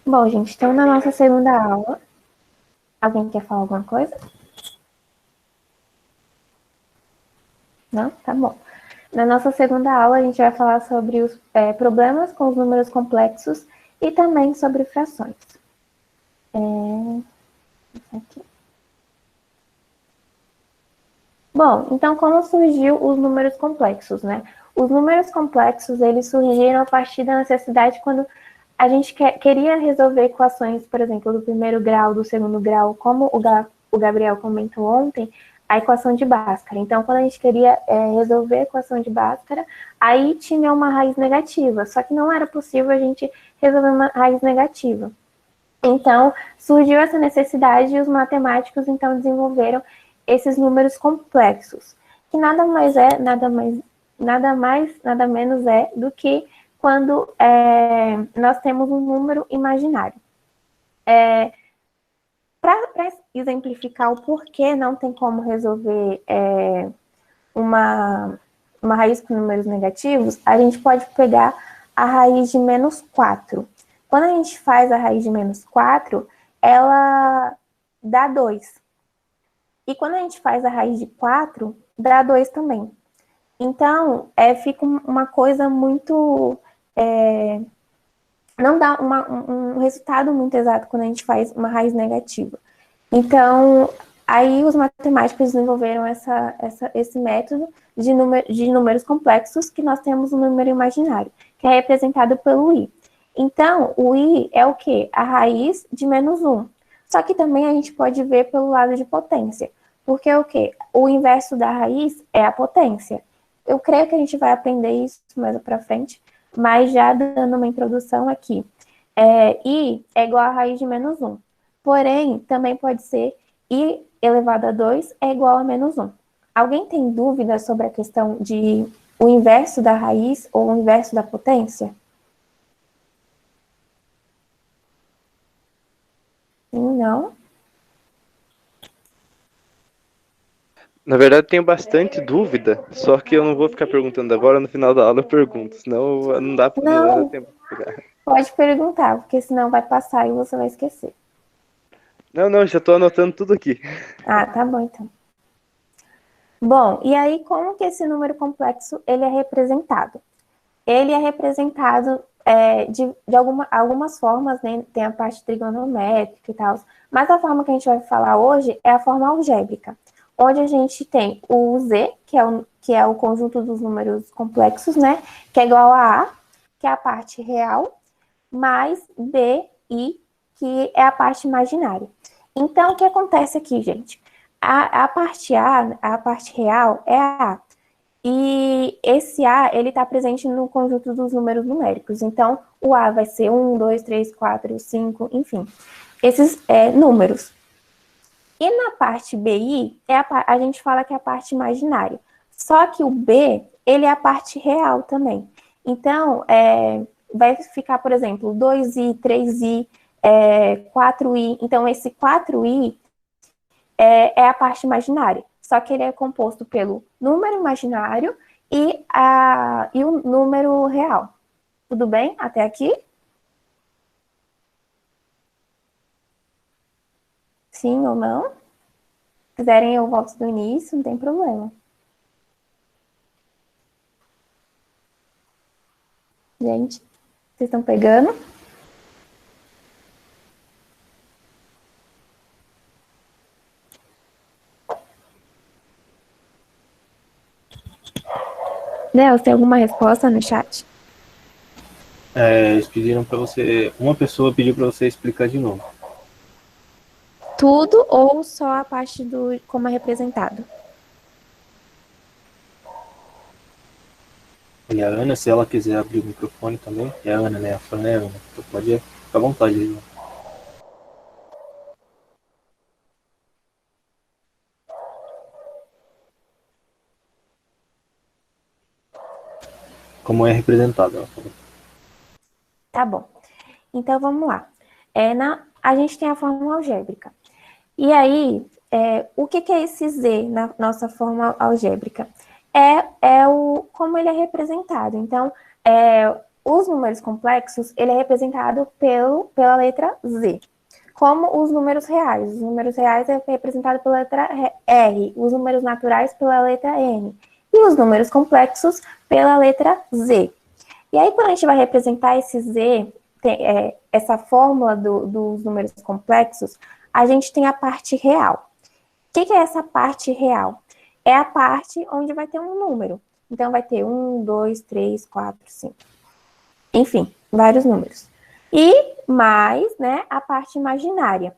Bom, gente, então na nossa segunda aula, alguém quer falar alguma coisa? Não? Tá bom. Na nossa segunda aula, a gente vai falar sobre os problemas com os números complexos e também sobre frações. Aqui. Bom, então como surgiu os números complexos, né? Os números complexos, eles surgiram a partir da necessidade quando a gente queria resolver equações, por exemplo, do primeiro grau, do segundo grau, como o Gabriel comentou ontem, a equação de Bhaskara. Então, quando a gente queria resolver a equação de Bhaskara, aí tinha uma raiz negativa, só que não era possível a gente resolver uma raiz negativa. Então, surgiu essa necessidade e os matemáticos, então, desenvolveram esses números complexos, que nada menos é do que quando nós temos um número imaginário. Para exemplificar o porquê não tem como resolver uma raiz com números negativos, a gente pode pegar a raiz de menos 4. Quando a gente faz a raiz de menos 4, ela dá 2. E quando a gente faz a raiz de 4, dá 2 também. Então, fica uma coisa muito... não dá um resultado muito exato quando a gente faz uma raiz negativa. Então, aí os matemáticos desenvolveram esse método de números complexos, que nós temos um número imaginário, que é representado pelo i. Então, o i é o quê? A raiz de menos 1. Só que também a gente pode ver pelo lado de potência. Porque o quê? O inverso da raiz é a potência. Eu creio que a gente vai aprender isso mais para frente, mas já dando uma introdução aqui. I é igual a raiz de menos 1. Porém, também pode ser i elevado a 2 é igual a menos 1. Alguém tem dúvida sobre a questão de o inverso da raiz ou o inverso da potência? Sim, não? Na verdade, tenho bastante dúvida, só que eu não vou ficar perguntando agora, no final da aula eu pergunto, senão não dá Não, tempo. pode perguntar, porque senão vai passar e você vai esquecer. Não, já estou anotando tudo aqui. Ah, tá bom então. Bom, e aí como que esse número complexo ele é representado? Ele é representado de algumas formas, né? Tem a parte trigonométrica e tal, mas a forma que a gente vai falar hoje é a forma algébrica, onde a gente tem o z, que é o conjunto dos números complexos, né? Que é igual a A, que é a parte real, mais b, i, que é a parte imaginária. Então, o que acontece aqui, gente? A parte A, a parte real, é a A. E esse A, ele está presente no conjunto dos números numéricos. Então, o A vai ser 1, 2, 3, 4, 5, enfim. Esses números. E na parte BI, a gente fala que é a parte imaginária. Só que o B, ele é a parte real também. Então, vai ficar, por exemplo, 2i, 3i, 4i. Então, esse 4i é a parte imaginária. Só que ele é composto pelo número imaginário e o número real. Tudo bem até aqui? Sim ou não? Se quiserem, eu volto do início, não tem problema. Gente, vocês estão pegando? Deus, tem alguma resposta no chat? Eles pediram para você. Uma pessoa pediu para você explicar de novo. Tudo ou só a parte do como é representado? E a Ana, se ela quiser abrir o microfone também, é a Ana, né? A Fran é a Ana. Então pode ficar à vontade aí. Como é representado, ela falou. Tá bom. Então vamos lá. A gente tem a fórmula algébrica. E aí, o que é esse z na nossa forma algébrica? Como ele é representado. Então, os números complexos, ele é representado pela letra Z. Como os números reais. Os números reais é representado pela letra R, os números naturais pela letra N, e os números complexos pela letra Z. E aí, quando a gente vai representar esse Z, essa fórmula dos números complexos, a gente tem a parte real. O que é essa parte real? É a parte onde vai ter um número. Então, vai ter 1, 2, 3, 4, 5. Enfim, vários números. E mais, né, a parte imaginária.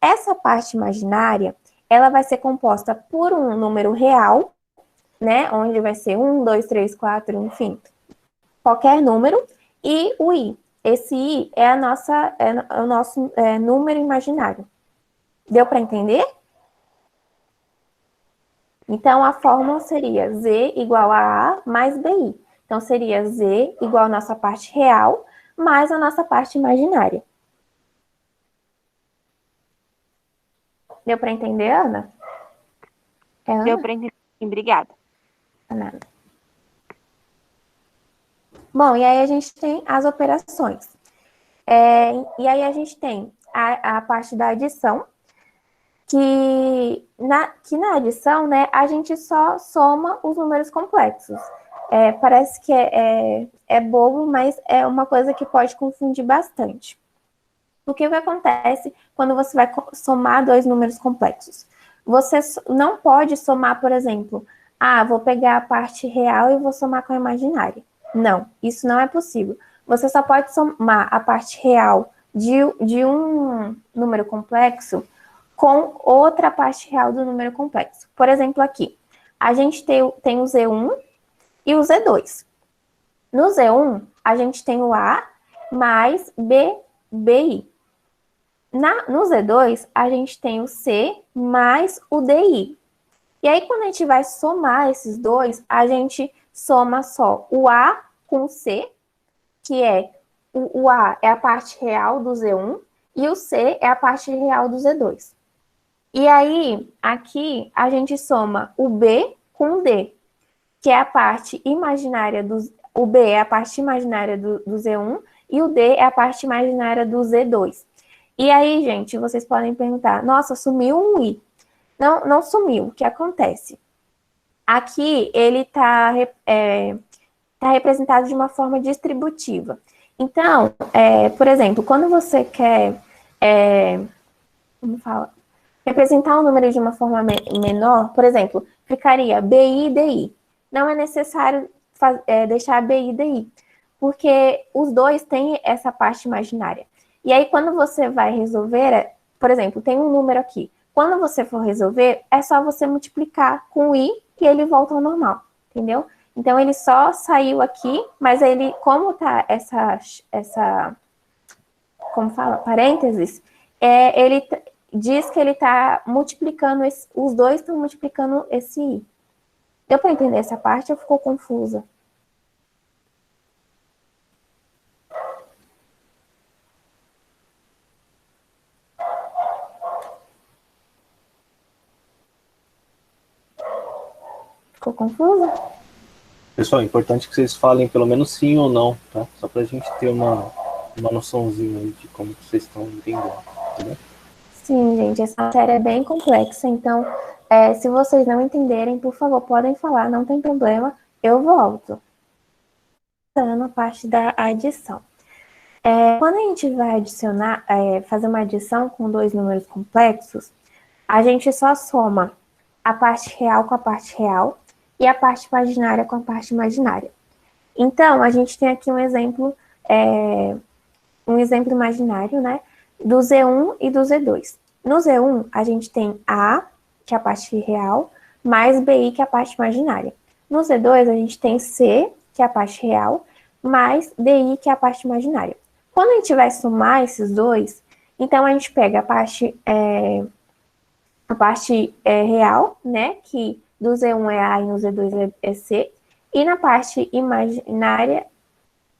Essa parte imaginária, ela vai ser composta por um número real, né, onde vai ser 1, 2, 3, 4, enfim, qualquer número, e o I. Esse I é o nosso número imaginário. Deu para entender? Então, a fórmula seria Z igual a A mais BI. Então, seria Z igual a nossa parte real mais a nossa parte imaginária. Deu para entender, Ana? Ana? Deu para entender. Obrigada. Nada. Bom, e aí a gente tem as operações. E aí a gente tem a parte da adição, que na adição, né, a gente só soma os números complexos. Parece que é bobo, mas é uma coisa que pode confundir bastante. Porque o que acontece quando você vai somar dois números complexos? Você não pode somar, por exemplo, vou pegar a parte real e vou somar com a imaginária. Não, isso não é possível. Você só pode somar a parte real de um número complexo com outra parte real do número complexo. Por exemplo, aqui, a gente tem o Z1 e o Z2. No Z1, a gente tem o A mais BI. No Z2, a gente tem o C mais o DI. E aí, quando a gente vai somar esses dois, a gente soma só o A com o C, que o A é a parte real do Z1, e o C é a parte real do Z2. E aí, aqui, a gente soma o B com o D, que é a parte imaginária o B é a parte imaginária do Z1, e o D é a parte imaginária do Z2. E aí, gente, vocês podem perguntar, nossa, sumiu um I. Não sumiu, o que acontece? Aqui, ele está representado de uma forma distributiva. Então, por exemplo, quando você quer representar um número de uma forma menor, por exemplo, ficaria BI e DI. Não é necessário deixar BI e DI, porque os dois têm essa parte imaginária. E aí, quando você vai resolver, por exemplo, tem um número aqui. Quando você for resolver, é só você multiplicar com o I e ele volta ao normal, entendeu? Então, ele só saiu aqui, mas ele, como tá como fala, parênteses, ele diz que ele tá multiplicando, os dois estão multiplicando esse I. Deu para entender essa parte ou ficou confusa? Ficou confusa? Pessoal, é importante que vocês falem pelo menos sim ou não, tá? Só pra gente ter uma noçãozinha aí de como vocês estão entendendo, entendeu? Sim, gente, essa matéria é bem complexa, então, se vocês não entenderem, por favor, podem falar, não tem problema, eu volto. A parte da adição. Quando a gente vai adicionar, fazer uma adição com dois números complexos, a gente só soma a parte real com a parte real e a parte imaginária com a parte imaginária. Então, a gente tem aqui um exemplo imaginário, né, do Z1 e do Z2. No Z1, a gente tem A, que é a parte real, mais BI, que é a parte imaginária. No Z2, a gente tem C, que é a parte real, mais DI, que é a parte imaginária. Quando a gente vai somar esses dois, então a gente pega a parte real, né, que do Z1 é A e no Z2 é C, e na parte imaginária,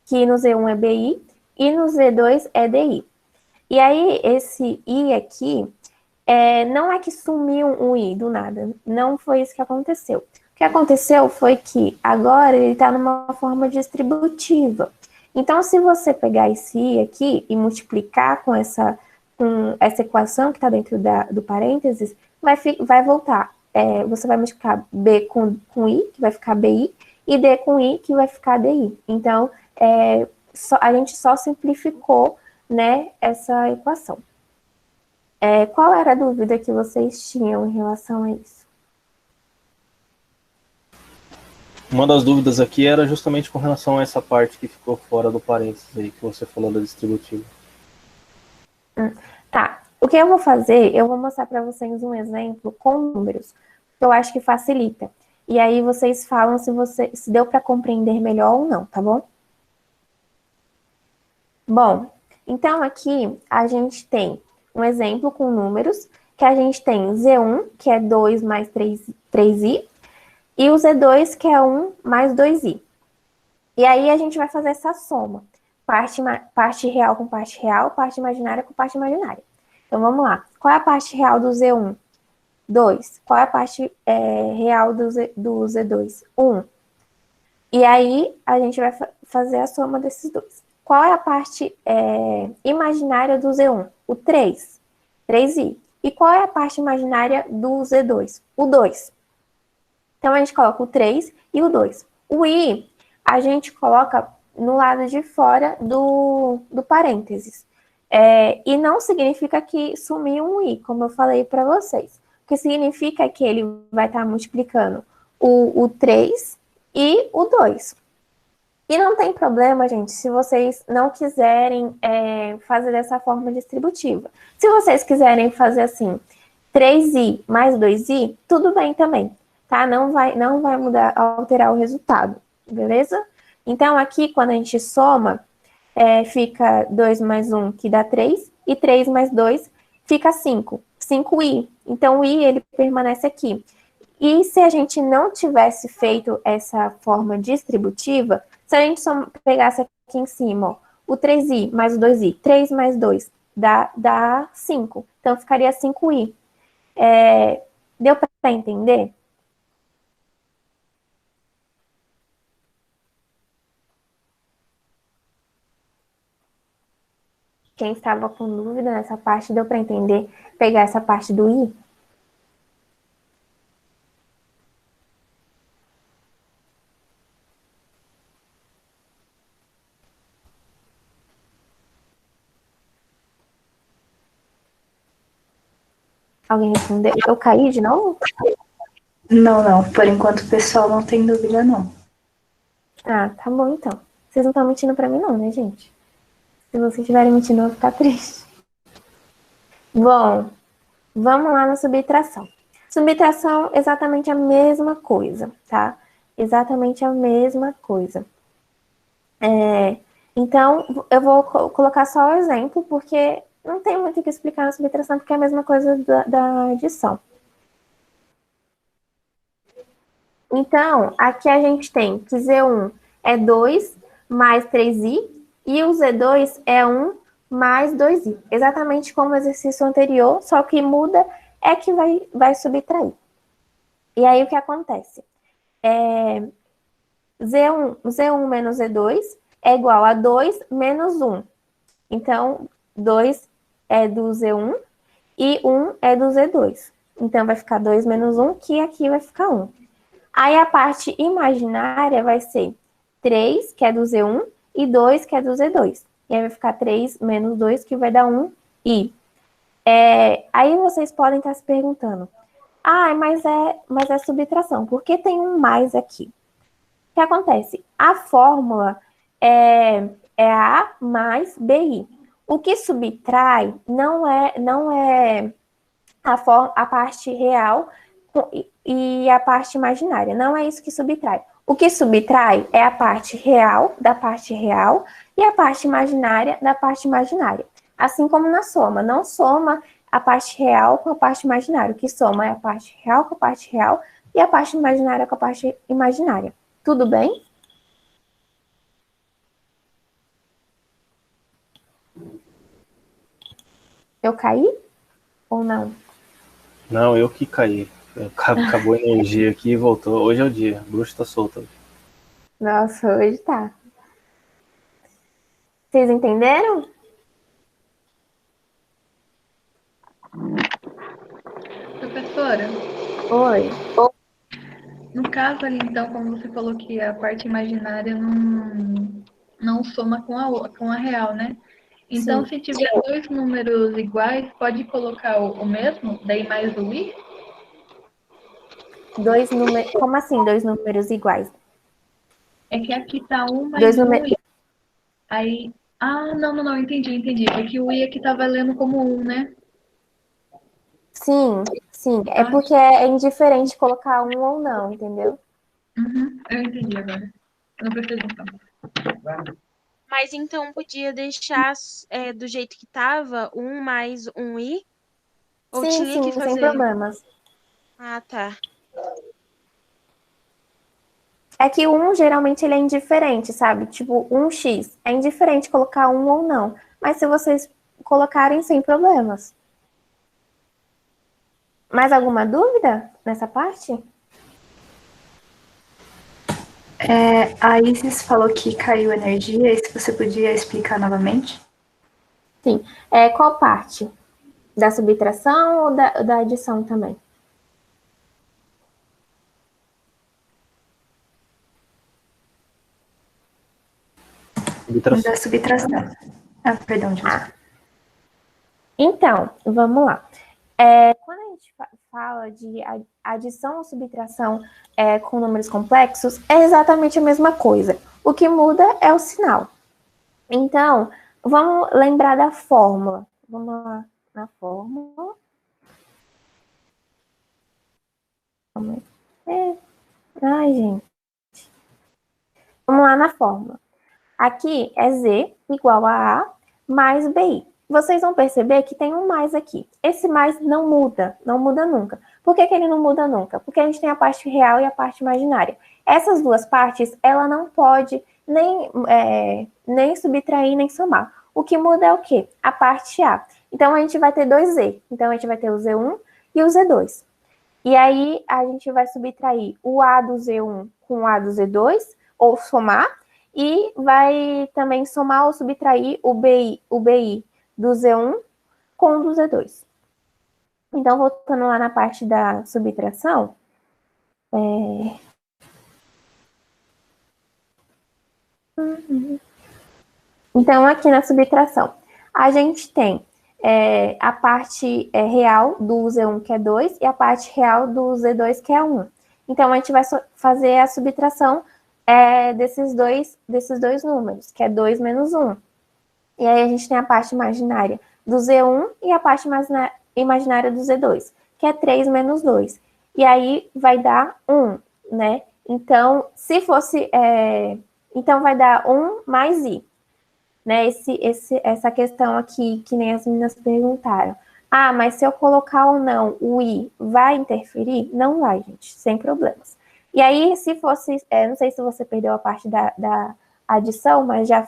que no Z1 é BI, e no Z2 é DI. E aí, esse I aqui, não é que sumiu um I do nada, não foi isso que aconteceu. O que aconteceu foi que agora ele está numa forma distributiva. Então, se você pegar esse i aqui e multiplicar com essa equação que está dentro do parênteses, vai voltar. Você vai multiplicar b com i, que vai ficar bi, e d com i, que vai ficar di. Então, a gente só simplificou, né, essa equação. Qual era a dúvida que vocês tinham em relação a isso? Uma das dúvidas aqui era justamente com relação a essa parte que ficou fora do parênteses aí, que você falou da distributiva. Tá. O que eu vou fazer, eu vou mostrar para vocês um exemplo com números, que eu acho que facilita. E aí vocês falam se deu para compreender melhor ou não, tá bom? Bom, então aqui a gente tem um exemplo com números, que a gente tem Z1, que é 2 mais 3i, e o Z2, que é 1 mais 2i. E aí a gente vai fazer essa soma. Parte real com parte real, parte imaginária com parte imaginária. Então vamos lá. Qual é a parte real do Z1? 2. Qual é a parte real do Z2? 1. E aí a gente vai fazer a soma desses dois. Qual é a parte imaginária do Z1? O 3. 3i. E qual é a parte imaginária do Z2? O 2. Então, a gente coloca o 3 e o 2. O i, a gente coloca no lado de fora do parênteses. E não significa que sumiu um i, como eu falei para vocês. O que significa é que ele vai estar multiplicando o 3 e o 2. E não tem problema, gente, se vocês não quiserem fazer dessa forma distributiva. Se vocês quiserem fazer assim, 3i mais 2i, tudo bem também. Tá? Não vai alterar o resultado, beleza? Então, aqui, quando a gente soma, fica 2 mais 1, que dá 3, e 3 mais 2 fica 5. 5i. Então, o i, ele permanece aqui. E se a gente não tivesse feito essa forma distributiva, se a gente só pegasse aqui em cima, ó, o 3i mais o 2i, 3 mais 2 dá 5. Então, ficaria 5i. Deu para entender? Quem estava com dúvida nessa parte, deu para entender, pegar essa parte do i? Alguém respondeu? Eu caí de novo? Não. Por enquanto o pessoal não tem dúvida, não. Ah, tá bom então. Vocês não estão mentindo para mim não, né, gente? Se vocês estiverem mentindo, eu vou ficar triste. Bom, vamos lá na subtração. Subtração, exatamente a mesma coisa, tá? Exatamente a mesma coisa. Então, eu vou colocar só o exemplo, porque não tem muito o que explicar na subtração, porque é a mesma coisa da adição. Então, aqui a gente tem que Z1 é 2 mais 3i, e o Z2 é 1 mais 2i. Exatamente como o exercício anterior, só que muda é que vai subtrair. E aí, o que acontece? Z1 menos Z2 é igual a 2 menos 1. Então, 2 é do Z1 e 1 é do Z2. Então, vai ficar 2 menos 1, que aqui vai ficar 1. Aí, a parte imaginária vai ser 3, que é do Z1, e 2, que é do Z2. E aí, vai ficar 3 menos 2, que vai dar 1, e... aí, vocês podem estar se perguntando, mas é subtração, por que tem um mais aqui? O que acontece? A fórmula é A mais BI. O que subtrai não é a parte real e a parte imaginária. Não é isso que subtrai. O que subtrai é a parte real da parte real e a parte imaginária da parte imaginária. Assim como na soma. Não soma a parte real com a parte imaginária. O que soma é a parte real com a parte real e a parte imaginária com a parte imaginária. Tudo bem? Eu caí? Ou não? Não, eu que caí. Acabou a energia aqui e voltou. Hoje é o dia. O bruxo tá solto. Nossa, hoje tá. Vocês entenderam? Professora, Oi. no caso ali, então, como você falou que a parte imaginária não soma com a real, né? Então, Sim. se tiver dois números iguais, pode colocar o mesmo, daí mais o i? Dois números. Como assim, dois números iguais? É que aqui tá um Dois mais um números. i. Aí. Ah, não, entendi. É que o i aqui tá valendo como um, né? Sim, sim. É Ah, porque é indiferente colocar um ou não, entendeu? eu entendi agora. Não precisa então. Mas então podia deixar do jeito que tava, um mais um i? Ou Sim, tinha que sim, sem fazer? problemas. Ah, tá. É que um geralmente ele é indiferente, sabe? Tipo, um x é indiferente colocar um ou não. Mas se vocês colocarem sem problemas. Mais alguma dúvida nessa parte? A Isis falou que caiu energia, e se você podia explicar novamente? Sim. Qual parte? Da subtração ou da adição também? Subtração. Da subtração. Ah, perdão, desculpa. Então, vamos lá. Quando a gente fala de adição ou subtração com números complexos, é exatamente a mesma coisa. O que muda é o sinal. Então, vamos lembrar da fórmula. Vamos lá na fórmula. Ai, gente. Vamos lá na fórmula. Aqui é Z igual a A mais BI. Vocês vão perceber que tem um mais aqui. Esse mais não muda nunca. Por que ele não muda nunca? Porque a gente tem a parte real e a parte imaginária. Essas duas partes, ela não pode nem subtrair, nem somar. O que muda é o quê? A parte A. Então, a gente vai ter dois Z. Então, a gente vai ter o Z1 e o Z2. E aí, a gente vai subtrair o A do Z1 com o A do Z2, ou somar, e vai também somar ou subtrair o BI do Z1 com o do Z2. Então, voltando lá na parte da subtração, então aqui na subtração, a gente tem a parte real do Z1, que é 2, e a parte real do Z2, que é 1. Então, a gente vai fazer a subtração desses dois números, que é 2 menos 1. E aí a gente tem a parte imaginária do Z1 e a parte imaginária do Z2, que é 3 menos 2. E aí vai dar 1, né? Então, se fosse... então, vai dar 1 mais I, né? Essa questão aqui, que nem as meninas perguntaram. Ah, mas se eu colocar ou não o I, vai interferir? Não vai, gente, sem problemas. E aí, se fosse... não sei se você perdeu a parte da adição, mas já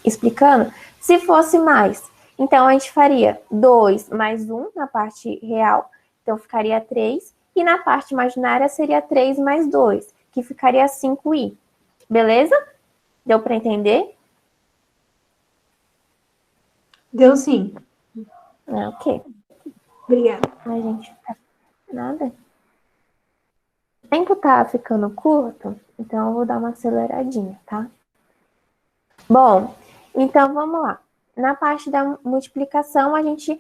explicando, se fosse mais, então a gente faria 2 mais 1 na parte real, então ficaria 3, e na parte imaginária seria 3 mais 2, que ficaria 5i. Beleza? Deu para entender? Deu sim. Ok. Obrigada. Ai, gente, nada. O tempo tá ficando curto, então eu vou dar uma aceleradinha, tá? Bom, então vamos lá. Na parte da multiplicação, a gente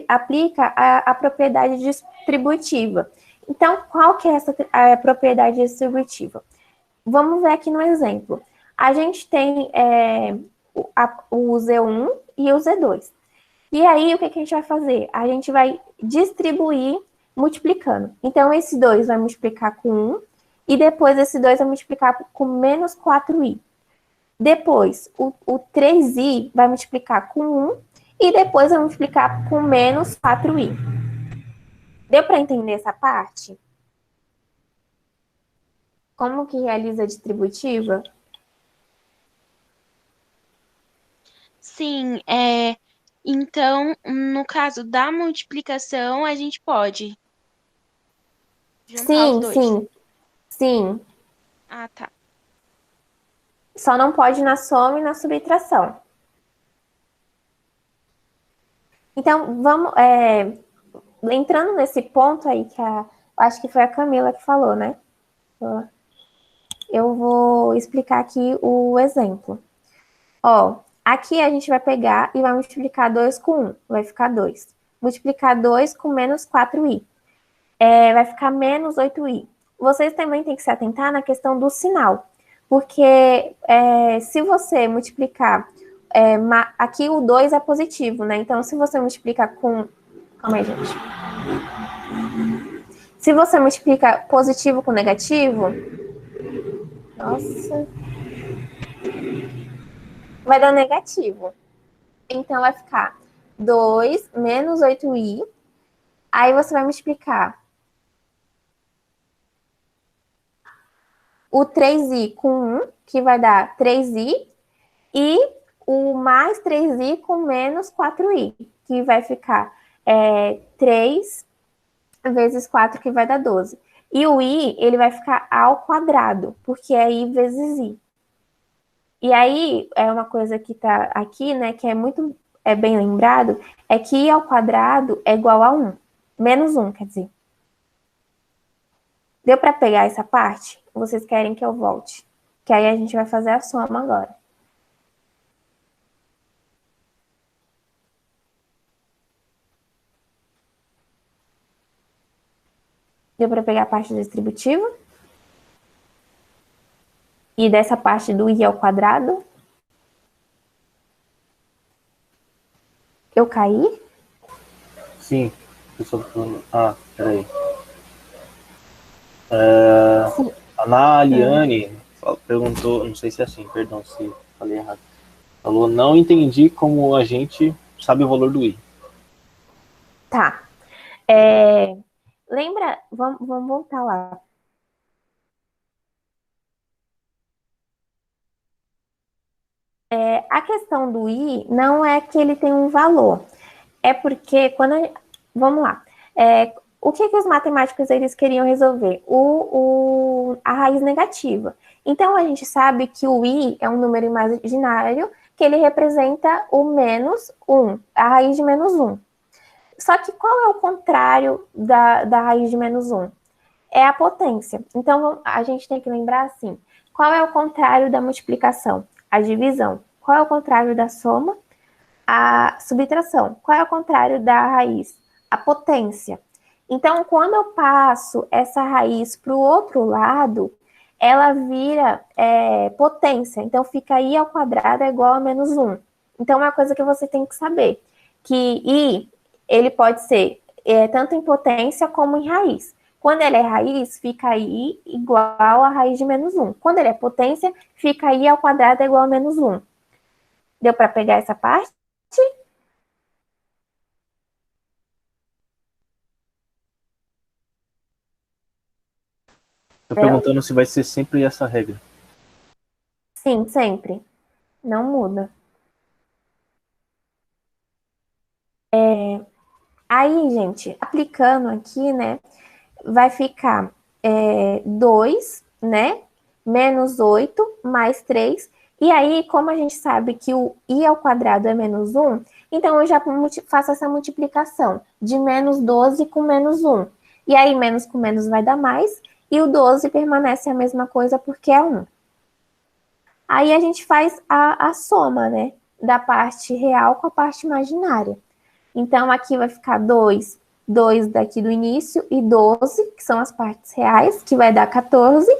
aplica a propriedade distributiva. Então, qual que é essa propriedade distributiva? Vamos ver aqui no exemplo. A gente tem o Z1 e o Z2. E aí, o que a gente vai fazer? A gente vai distribuir multiplicando. Então, esse 2 vai multiplicar com 1, e depois esse 2 vai multiplicar com menos 4i. Depois, o 3i vai multiplicar com 1, e depois vai multiplicar com menos 4i. Deu para entender essa parte? Como que realiza a distributiva? Sim, então, no caso da multiplicação, a gente pode juntar os Sim, dois. sim, sim. Ah, tá. Só não pode na soma e na subtração. Então, vamos... entrando nesse ponto aí, acho que foi a Camila que falou, né? Eu vou explicar aqui o exemplo. Ó, aqui a gente vai pegar e vai multiplicar 2 com 1, vai ficar 2. Multiplicar 2 com menos 4i, vai ficar menos 8i. Vocês também têm que se atentar na questão do sinal, porque se você multiplicar, aqui o 2 é positivo, né? Então, se você multiplicar com... Calma aí, gente. Se você multiplica positivo com negativo... Nossa... vai dar negativo. Então, vai ficar 2 menos 8i. Aí, você vai multiplicar o 3i com 1, que vai dar 3i. E o mais 3i com menos 4i, que vai ficar 3 vezes 4, que vai dar 12. E o i, ele vai ficar ao quadrado, porque é i vezes i. E aí, uma coisa que tá aqui, né, que é bem lembrado, é que i ao quadrado é igual a 1. Menos 1, quer dizer. Deu para pegar essa parte? Vocês querem que eu volte? Que aí a gente vai fazer a soma agora. Deu para pegar a parte distributiva? E dessa parte do i ao quadrado? Eu caí? Sim. Peraí. A Aliane perguntou, não sei se é assim, perdão se falei errado. Falou, não entendi como a gente sabe o valor do i. Tá. Lembra, vamos voltar lá. A questão do i não é que ele tem um valor. É porque quando... Vamos lá. O que os matemáticos eles queriam resolver? A raiz negativa. Então, a gente sabe que o i é um número imaginário que ele representa o menos 1, a raiz de menos 1. Só que qual é o contrário da raiz de menos 1? É a potência. Então, a gente tem que lembrar assim, qual é o contrário da multiplicação? A divisão. Qual é o contrário da soma? A subtração. Qual é o contrário da raiz? A potência. Então, quando eu passo essa raiz para o outro lado, ela vira potência. Então, fica i ao quadrado é igual a menos 1. Então, uma coisa que você tem que saber, que i, ele pode ser tanto em potência como em raiz. Quando ele é raiz, fica i igual a raiz de menos 1. Quando ele é potência, fica i ao quadrado é igual a menos 1. Deu para pegar essa parte? Tô perguntando se vai ser sempre essa regra. Sim, sempre. Não muda. Aí, gente, aplicando aqui, né, vai ficar 2, né, menos 8, mais 3. E aí, como a gente sabe que o i ao quadrado é menos 1, então eu já faço essa multiplicação de menos 12 com menos 1. E aí, menos com menos vai dar mais, e o 12 permanece a mesma coisa porque é 1. Aí a gente faz a soma, né, da parte real com a parte imaginária. Então, aqui vai ficar 2 daqui do início e 12, que são as partes reais, que vai dar 14,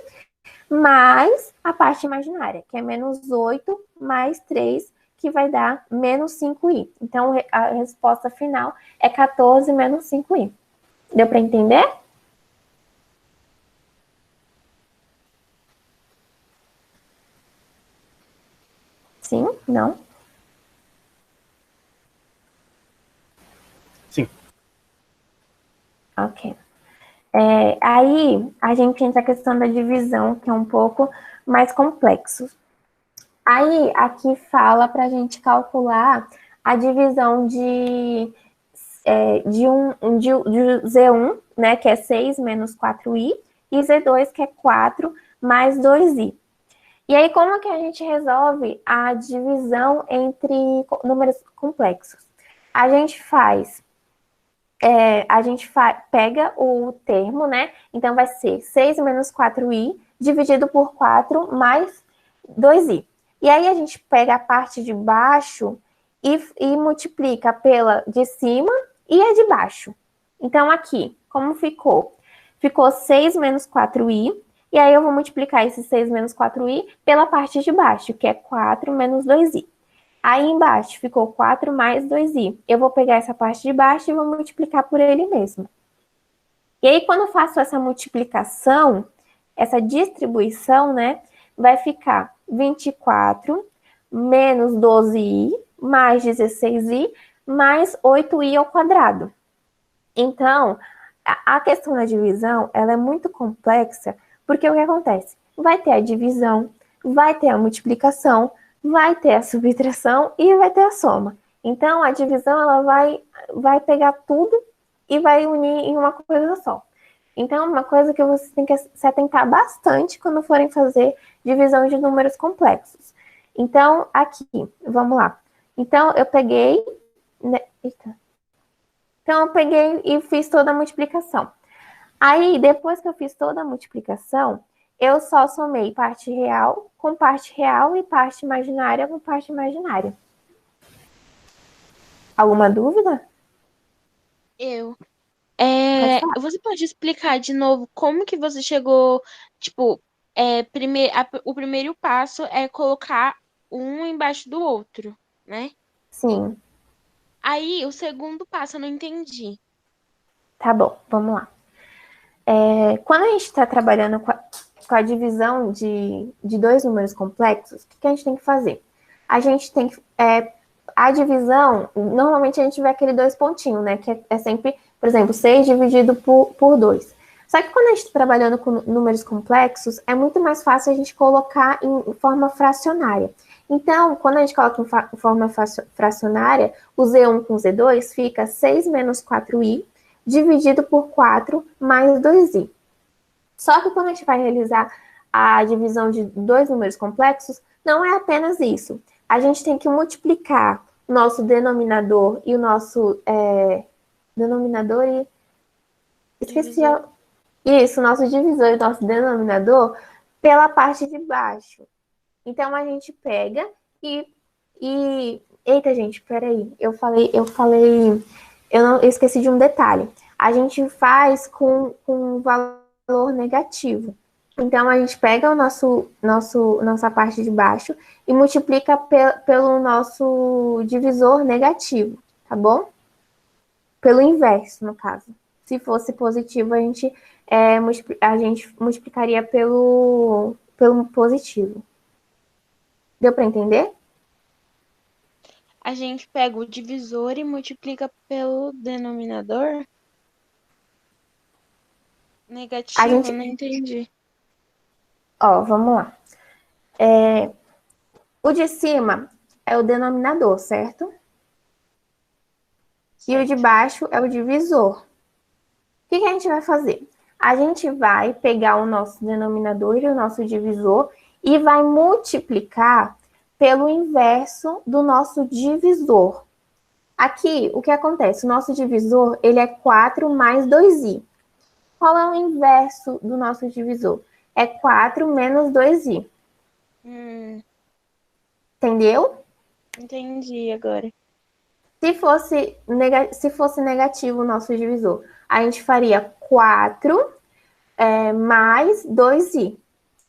mais a parte imaginária, que é menos 8 mais 3, que vai dar menos 5i. Então, a resposta final é 14 menos 5i. Deu para entender? Sim? Não? Sim. Ok. Aí, a gente entra a questão da divisão, que é um pouco mais complexo. Aí, aqui fala para a gente calcular a divisão de Z1, né, que é 6 menos 4i, e Z2, que é 4 mais 2i. E aí, como que a gente resolve a divisão entre números complexos? A gente pega o termo, né? Então, vai ser 6 menos 4i dividido por 4 mais 2i. E aí, a gente pega a parte de baixo e multiplica pela de cima e a de baixo. Então, aqui, como ficou? Ficou 6 menos 4i, e aí eu vou multiplicar esse 6 menos 4i pela parte de baixo, que é 4 menos 2i. Aí embaixo ficou 4 mais 2i. Eu vou pegar essa parte de baixo e vou multiplicar por ele mesmo. E aí, quando eu faço essa multiplicação, essa distribuição, né, vai ficar 24 menos 12i mais 16i mais 8i ao quadrado. Então, a questão da divisão, ela é muito complexa, porque o que acontece? Vai ter a divisão, vai ter a multiplicação, vai ter a subtração e vai ter a soma. Então, a divisão, ela vai pegar tudo e vai unir em uma coisa só. Então, uma coisa que você tem que se atentar bastante quando forem fazer divisão de números complexos. Então, aqui, vamos lá. Então, eu peguei... Então, eu peguei e fiz toda a multiplicação. Aí, depois que eu fiz toda a multiplicação, eu só somei parte real e parte imaginária com parte imaginária. Alguma dúvida? Você pode explicar de novo como que você chegou, tipo, o primeiro passo é colocar um embaixo do outro, né? Sim. Aí, o segundo passo eu não entendi. Tá bom, vamos lá. Quando a gente está trabalhando com a divisão de dois números complexos, o que a gente tem que fazer? A gente tem que... a divisão, normalmente a gente vê aquele dois pontinhos, né? Que é sempre, por exemplo, 6 dividido por 2. Só que quando a gente está trabalhando com números complexos, é muito mais fácil a gente colocar em forma fracionária. Então, quando a gente coloca em forma fracionária, o Z1 com o Z2 fica 6 menos 4i dividido por 4 mais 2i. Só que quando a gente vai realizar a divisão de dois números complexos, não é apenas isso. A gente tem que multiplicar o nosso denominador e o nosso... denominador e... Esqueci a... Isso, o nosso divisor e o nosso denominador pela parte de baixo. Então, a gente pega e... Eita, gente, peraí. Eu esqueci de um detalhe. A gente faz com valor negativo. Então, a gente pega nossa parte de baixo e multiplica pelo nosso divisor negativo, tá bom? Pelo inverso, no caso. Se fosse positivo, a gente multiplicaria pelo positivo. Deu para entender? A gente pega o divisor e multiplica pelo denominador? Negativo, não entendi. Ó, vamos lá. O de cima é o denominador, certo? E o de baixo é o divisor. O que a gente vai fazer? A gente vai pegar o nosso denominador e o nosso divisor e vai multiplicar pelo inverso do nosso divisor. Aqui, o que acontece? O nosso divisor, ele é 4 mais 2i. Qual é o inverso do nosso divisor? É 4 menos 2i. Entendeu? Entendi agora. Se fosse negativo o nosso divisor, a gente faria 4 mais 2i,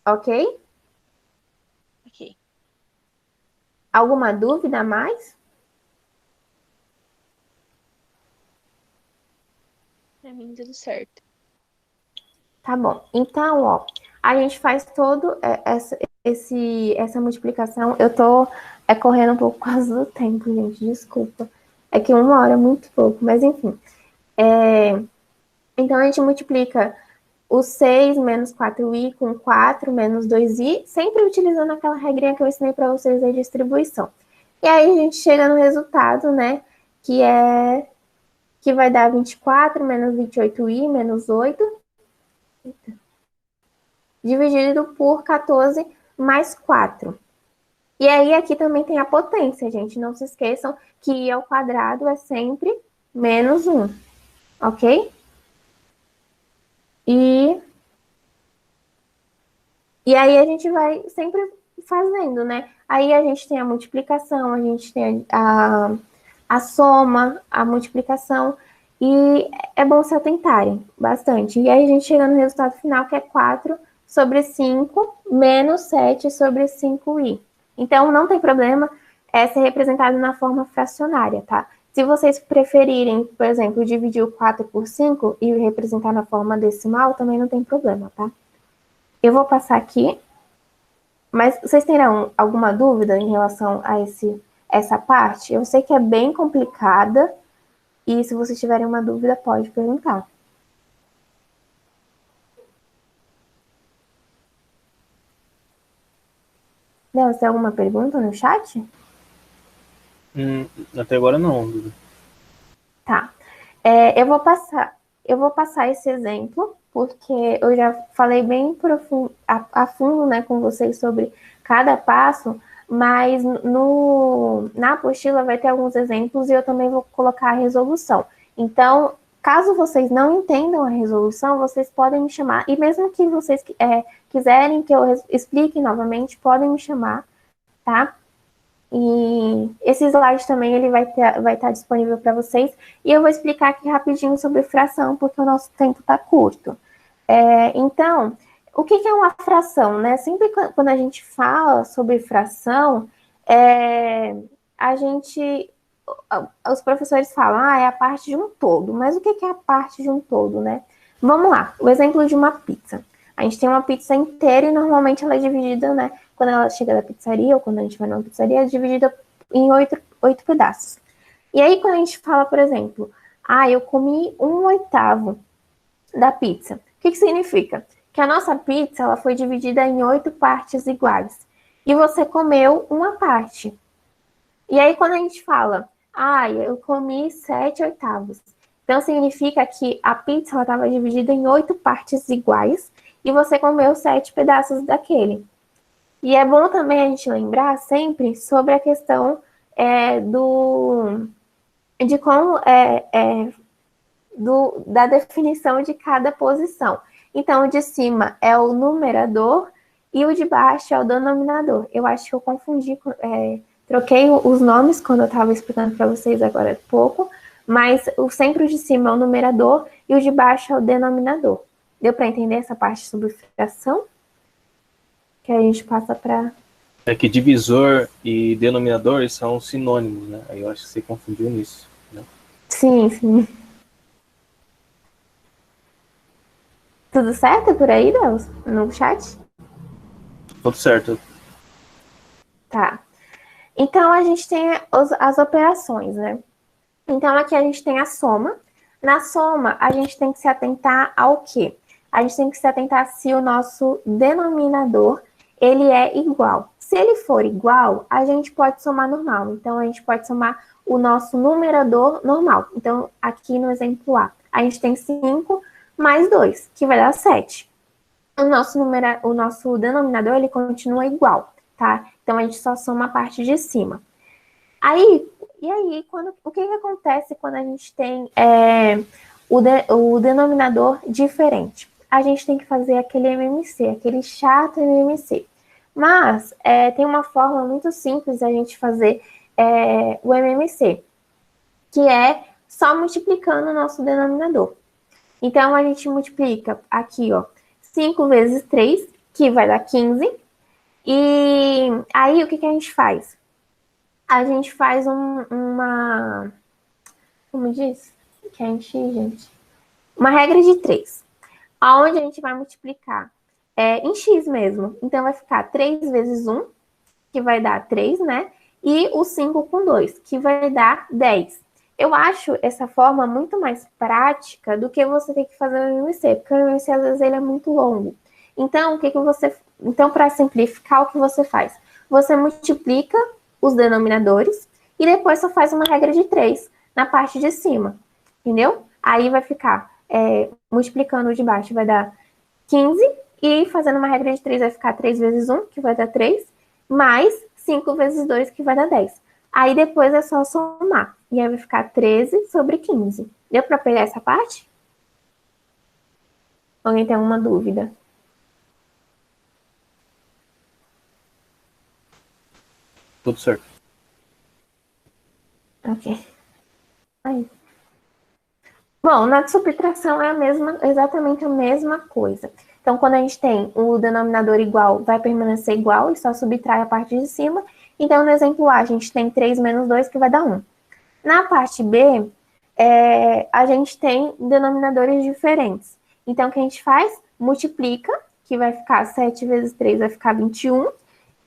ok? Ok. Alguma dúvida a mais? Pra mim, tudo certo. Tá bom. Então, ó, a gente faz todo essa multiplicação. Eu tô correndo um pouco por causa do tempo, gente, desculpa. É que 1 hora é muito pouco, mas enfim. Então, a gente multiplica o 6 menos 4i com 4 menos 2i, sempre utilizando aquela regrinha que eu ensinei para vocês da distribuição. E aí, a gente chega no resultado, né, que vai dar 24 menos 28i menos 8, dividido por 14 mais 4. E aí aqui também tem a potência, gente. Não se esqueçam que I ao quadrado é sempre menos 1, ok? E aí a gente vai sempre fazendo, né? Aí a gente tem a multiplicação, a gente tem a soma, a multiplicação, e é bom se atentarem bastante. E aí a gente chega no resultado final, que é 4 sobre 5 menos 7 sobre 5i. Então, não tem problema ser representado na forma fracionária, tá? Se vocês preferirem, por exemplo, dividir o 4 por 5 e representar na forma decimal, também não tem problema, tá? Eu vou passar aqui, mas vocês terão alguma dúvida em relação a essa parte? Eu sei que é bem complicada, e se vocês tiverem uma dúvida, pode perguntar. Não, você tem alguma pergunta no chat? Até agora não, Duda. Tá. Eu vou passar esse exemplo, porque eu já falei bem a fundo, né, com vocês sobre cada passo, mas na apostila vai ter alguns exemplos e eu também vou colocar a resolução. Então, caso vocês não entendam a resolução, vocês podem me chamar, e mesmo que vocês quiserem que eu explique novamente, podem me chamar, tá? E esse slide também ele vai estar disponível para vocês. E eu vou explicar aqui rapidinho sobre fração, porque o nosso tempo está curto. Então, o que é uma fração, né? Sempre quando a gente fala sobre fração, os professores falam, é a parte de um todo. Mas o que é a parte de um todo, né? Vamos lá, o exemplo de uma pizza. A gente tem uma pizza inteira e normalmente ela é dividida, né? Quando ela chega da pizzaria ou quando a gente vai numa pizzaria, é dividida em 8 pedaços. E aí, quando a gente fala, por exemplo, eu comi 1/8 da pizza. O que significa? Que a nossa pizza ela foi dividida em 8 partes iguais. E você comeu uma parte. E aí, quando a gente fala, eu comi 7/8. Então, significa que a pizza estava dividida em 8 partes iguais e você comeu 7 pedaços daquele. E é bom também a gente lembrar sempre sobre a questão da definição de cada posição. Então, o de cima é o numerador e o de baixo é o denominador. Eu acho que eu confundi, troquei os nomes quando eu estava explicando para vocês agora há pouco, mas sempre o de cima é o numerador e o de baixo é o denominador. Deu para entender essa parte sobre fração? Que a gente passa para... É que divisor e denominador são sinônimos, né? Aí eu acho que você confundiu nisso, né? Sim, sim. Tudo certo por aí, Deus? No chat? Tudo certo. Tá. Então, a gente tem as operações, né? Então, aqui a gente tem a soma. Na soma, a gente tem que se atentar ao quê? A gente tem que se atentar se o nosso denominador ele é igual. Se ele for igual, a gente pode somar normal. Então, a gente pode somar o nosso numerador normal. Então, aqui no exemplo A, a gente tem 5 mais 2, que vai dar 7. O nosso denominador, ele continua igual, tá? Então, a gente só soma a parte de cima. O que acontece quando a gente tem o denominador diferente? A gente tem que fazer aquele MMC, aquele chato MMC. Mas tem uma forma muito simples da gente fazer o MMC, que é só multiplicando o nosso denominador. Então, a gente multiplica aqui, 5 vezes 3, que vai dar 15. E aí, o que a gente faz? A gente faz como diz? Que a gente... Uma regra de 3, aonde a gente vai multiplicar em x mesmo. Então, vai ficar 3 vezes 1, que vai dar 3, né? E o 5 com 2, que vai dar 10. Eu acho essa forma muito mais prática do que você ter que fazer o MMC, porque o MMC, às vezes, ele é muito longo. Então, para simplificar, o que você faz? Você multiplica os denominadores e depois só faz uma regra de 3 na parte de cima, entendeu? Aí vai ficar multiplicando o de baixo, vai dar 15 E fazendo uma regra de 3 vai ficar 3 vezes 1, que vai dar 3, mais 5 vezes 2, que vai dar 10. Aí depois é só somar. E aí vai ficar 13 sobre 15. Deu para pegar essa parte? Alguém tem alguma dúvida? Tudo certo. Ok. Aí. Bom, na subtração é exatamente a mesma coisa. Então, quando a gente tem o denominador igual, vai permanecer igual e só subtrai a parte de cima. Então, no exemplo A, a gente tem 3 menos 2, que vai dar 1. Na parte B, a gente tem denominadores diferentes. Então, o que a gente faz? Multiplica, que vai ficar 7 vezes 3, vai ficar 21.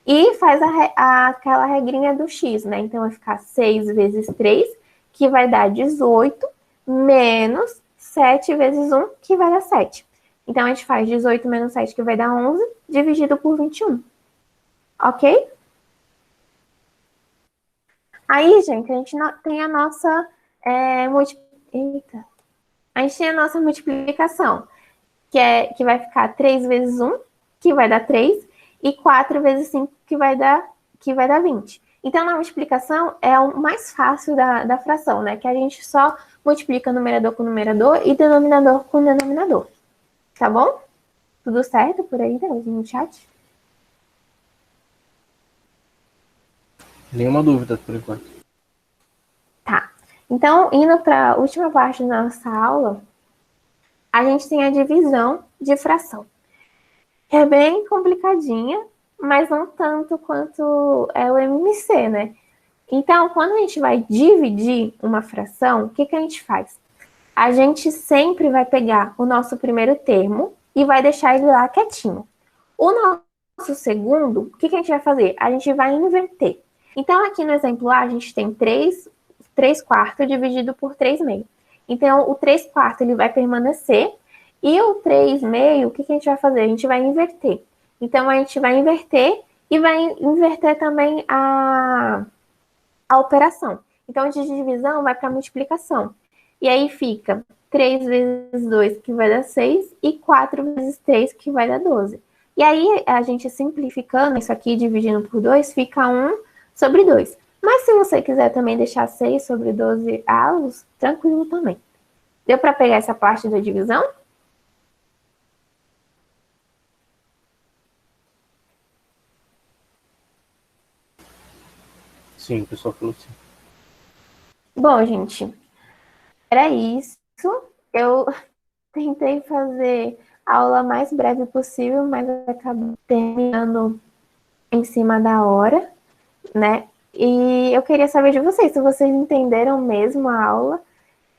E faz aquela regrinha do x, né? Então, vai ficar 6 vezes 3, que vai dar 18, menos 7 vezes 1, que vai dar 7. Então, a gente faz 18 menos 7, que vai dar 11, dividido por 21. Ok? Aí, gente, a gente tem a nossa A gente tem a nossa multiplicação, que vai ficar 3 vezes 1, que vai dar 3, e 4 vezes 5, que vai dar 20. Então, na multiplicação é o mais fácil da fração, né? Que a gente só multiplica numerador com numerador e denominador com denominador. Tá bom? Tudo certo por aí, no chat? Nenhuma dúvida por enquanto. Tá. Então, indo para a última parte da nossa aula, a gente tem a divisão de fração. É bem complicadinha, mas não tanto quanto é o MMC, né? Então, quando a gente vai dividir uma fração, o que a gente faz? A gente sempre vai pegar o nosso primeiro termo e vai deixar ele lá quietinho. O nosso segundo, o que a gente vai fazer? A gente vai inverter. Então, aqui no exemplo A, a gente tem 3 quartos dividido por 3 meios. Então, o 3 quartos ele vai permanecer e o 3 meio, o que a gente vai fazer? A gente vai inverter. Então, a gente vai inverter e vai inverter também a operação. Então, de divisão vai para multiplicação. E aí fica 3 vezes 2, que vai dar 6, e 4 vezes 3, que vai dar 12. E aí, a gente simplificando isso aqui, dividindo por 2, fica 1 sobre 2. Mas se você quiser também deixar 6 sobre 12 avos, tranquilo também. Deu para pegar essa parte da divisão? Sim, o pessoal falou sim. Bom, gente, era isso. Eu tentei fazer a aula mais breve possível, mas acabei terminando em cima da hora, né? E eu queria saber de vocês, se vocês entenderam mesmo a aula,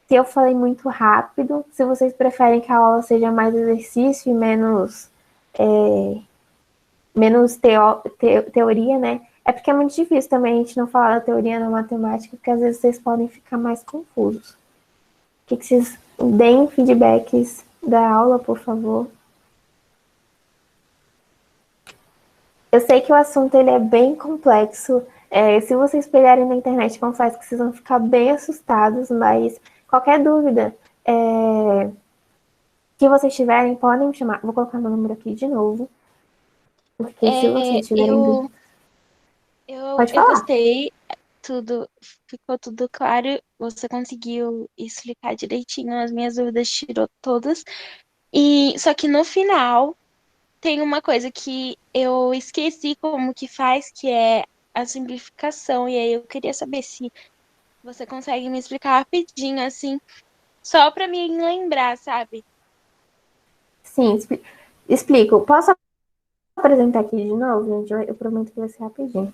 se eu falei muito rápido, se vocês preferem que a aula seja mais exercício e menos teoria, né? É porque é muito difícil também a gente não falar da teoria na matemática, porque às vezes vocês podem ficar mais confusos. Que vocês deem feedbacks da aula, por favor. Eu sei que o assunto ele é bem complexo. Se vocês pegarem na internet, confesso que vocês vão ficar bem assustados, mas qualquer dúvida que vocês tiverem, podem me chamar. Vou colocar meu número aqui de novo. Porque se vocês tiverem dúvida... Pode Eu falar. gostei, ficou tudo claro. Você conseguiu explicar direitinho, as minhas dúvidas tirou todas. E só que no final tem uma coisa que eu esqueci como que faz, que é a simplificação. E aí eu queria saber se você consegue me explicar rapidinho, assim, só pra me lembrar, sabe? Sim, explico. Posso apresentar aqui de novo, gente? Eu prometo que vai ser rapidinho.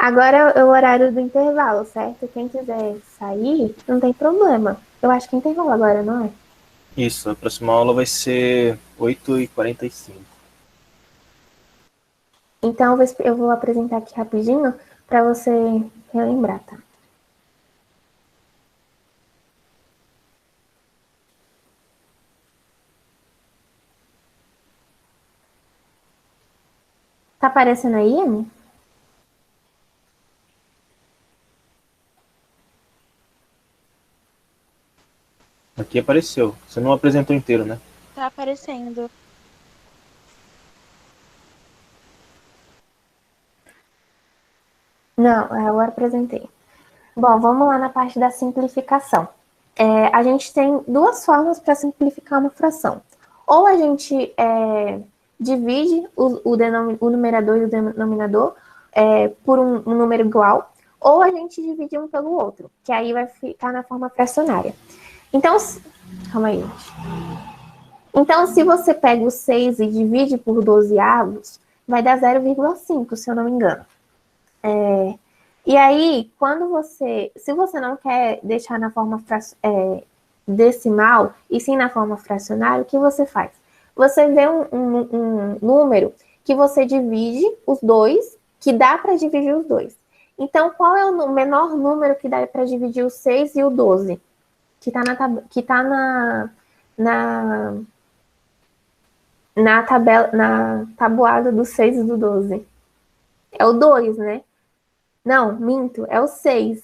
Agora é o horário do intervalo, certo? Quem quiser sair, não tem problema. Eu acho que é intervalo agora, não é? Isso, a próxima aula vai ser 8h45. Então, eu vou apresentar aqui rapidinho para você relembrar, tá? Tá aparecendo aí, Anne? Aqui apareceu. Você não apresentou inteiro, né? Tá aparecendo. Não, eu apresentei. Bom, vamos lá na parte da simplificação. A gente tem duas formas para simplificar uma fração. Ou a gente divide o numerador e o denominador por um número igual, ou a gente divide um pelo outro, que aí vai ficar na forma fracionária. Então, calma aí, gente. Então, se você pega o 6 e divide por 12 avos, vai dar 0,5, se eu não me engano. E aí, se você não quer deixar na forma decimal, e sim na forma fracionária, o que você faz? Você vê um número que você divide os dois, que dá para dividir os dois. Então, qual é o menor número que dá para dividir o 6 e o 12? Que está na tabela, na tabuada do 6 e do 12. É o 2, né? Não, minto, é o 6.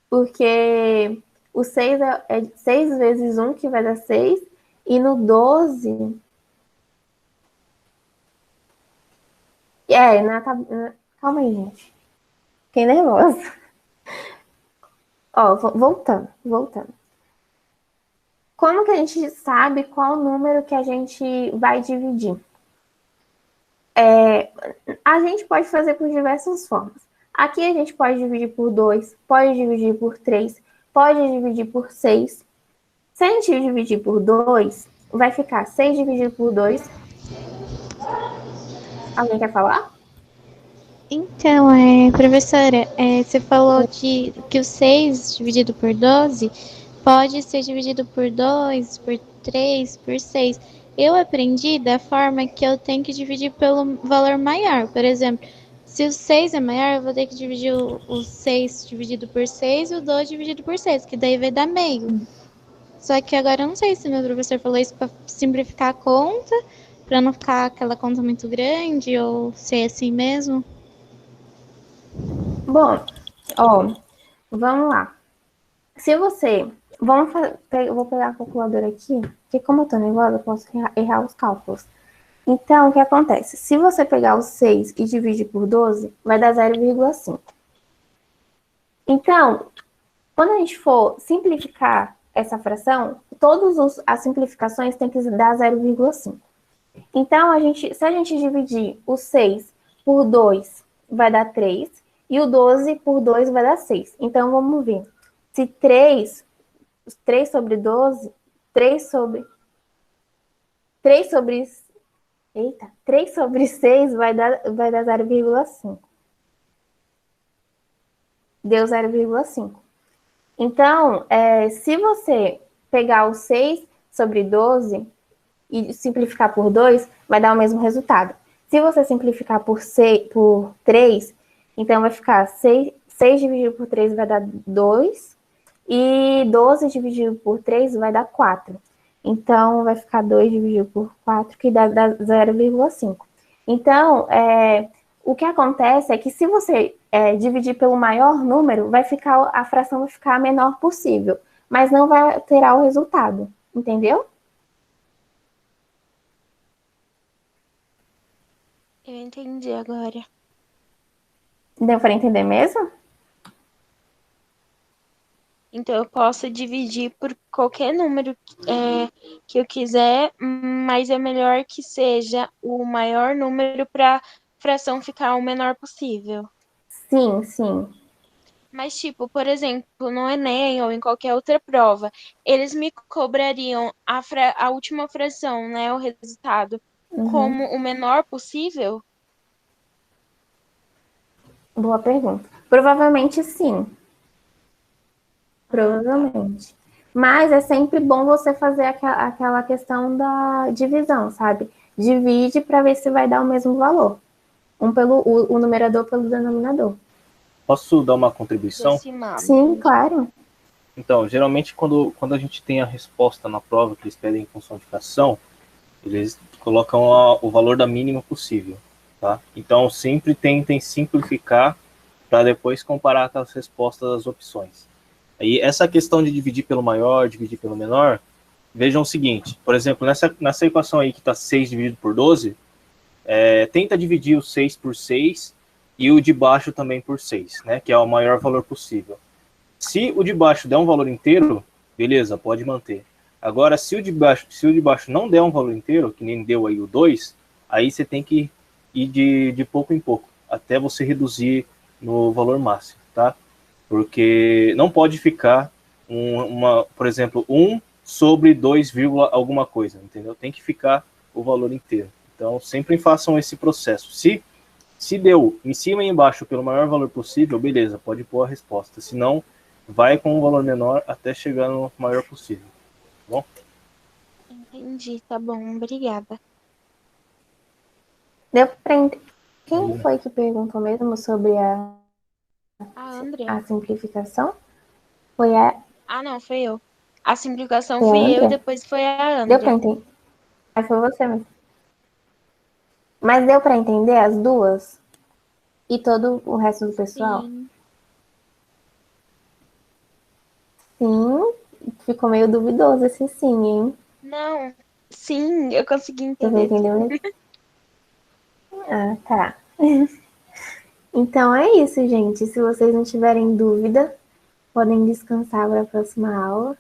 Porque o 6 é 6 vezes 1, que vai dar 6. E no 12... Calma aí, gente. Fiquei nervosa. Ó, voltando. Como que a gente sabe qual número que a gente vai dividir? A gente pode fazer por diversas formas. Aqui a gente pode dividir por 2, pode dividir por 3, pode dividir por 6. Se a gente dividir por 2, vai ficar 6 dividido por 2. Alguém quer falar? Então, professora, você falou que o 6 dividido por 12 pode ser dividido por 2, por 3, por 6. Eu aprendi da forma que eu tenho que dividir pelo valor maior. Por exemplo, se o 6 é maior, eu vou ter que dividir o 6 dividido por 6 e o 2 dividido por 6, que daí vai dar meio. Só que agora eu não sei se meu professor falou isso para simplificar a conta, para não ficar aquela conta muito grande, ou se é assim mesmo. Bom, vamos lá. Se você... eu vou pegar a calculadora aqui, porque como eu tô nervosa, eu posso errar os cálculos. Então, o que acontece? Se você pegar o 6 e dividir por 12, vai dar 0,5. Então, quando a gente for simplificar essa fração, todas as simplificações têm que dar 0,5. Então, se a gente dividir o 6 por 2, vai dar 3, e o 12 por 2 vai dar 6. Então, vamos ver. Se 3 sobre 12, 3 sobre 6 vai dar 0,5. Deu 0,5. Então, se você pegar o 6 sobre 12 e simplificar por 2, vai dar o mesmo resultado. Se você simplificar por 3, então vai ficar 6 dividido por 3 vai dar 2, e 12 dividido por 3 vai dar 4. Então, vai ficar 2 dividido por 4, que dá 0,5. Então, o que acontece é que se você dividir pelo maior número, a fração vai ficar a menor possível, mas não vai alterar o resultado, entendeu? Eu entendi agora. Deu para entender mesmo? Então, eu posso dividir por qualquer número que eu quiser, mas é melhor que seja o maior número para a fração ficar o menor possível. Sim, sim. Mas, tipo, por exemplo, no Enem ou em qualquer outra prova, eles me cobrariam a última fração, né, o resultado, como o menor possível? Boa pergunta. Provavelmente sim. Provavelmente. Mas é sempre bom você fazer aquela questão da divisão, sabe? Divide para ver se vai dar o mesmo valor. O numerador pelo denominador. Posso dar uma contribuição? Decimal. Sim, claro. Então, geralmente, quando a gente tem a resposta na prova que eles pedem em função de fração, eles colocam o valor da mínima possível, tá? Então, sempre tentem simplificar para depois comparar com as respostas das opções. Aí, essa questão de dividir pelo maior, dividir pelo menor, vejam o seguinte, por exemplo, nessa equação aí que está 6 dividido por 12, tenta dividir o 6 por 6 e o de baixo também por 6, né? Que é o maior valor possível. Se o de baixo der um valor inteiro, beleza, pode manter. Agora, se o de baixo não der um valor inteiro, que nem deu aí o 2, aí você tem que ir de pouco em pouco, até você reduzir no valor máximo, tá? Porque não pode ficar, por exemplo, 1 sobre 2, alguma coisa, entendeu? Tem que ficar o valor inteiro. Então, sempre façam esse processo. Se deu em cima e embaixo pelo maior valor possível, beleza, pode pôr a resposta. Se não, vai com um valor menor até chegar no maior possível. Tá bom? Entendi, tá bom, obrigada. Deu pra Quem foi que perguntou mesmo sobre A André. a simplificação? Foi a Ah, não, foi eu. A simplificação Foi a fui eu e André? depois foi a Deu pra André. entender? Aí foi você mesmo. Mas deu pra entender as duas? E todo o resto do pessoal? Sim. Sim, ficou meio duvidoso esse sim, hein? Não, sim, eu consegui Você entender. entendeu? Ah, tá. Então é isso, gente. Se vocês não tiverem dúvida, podem descansar para a próxima aula.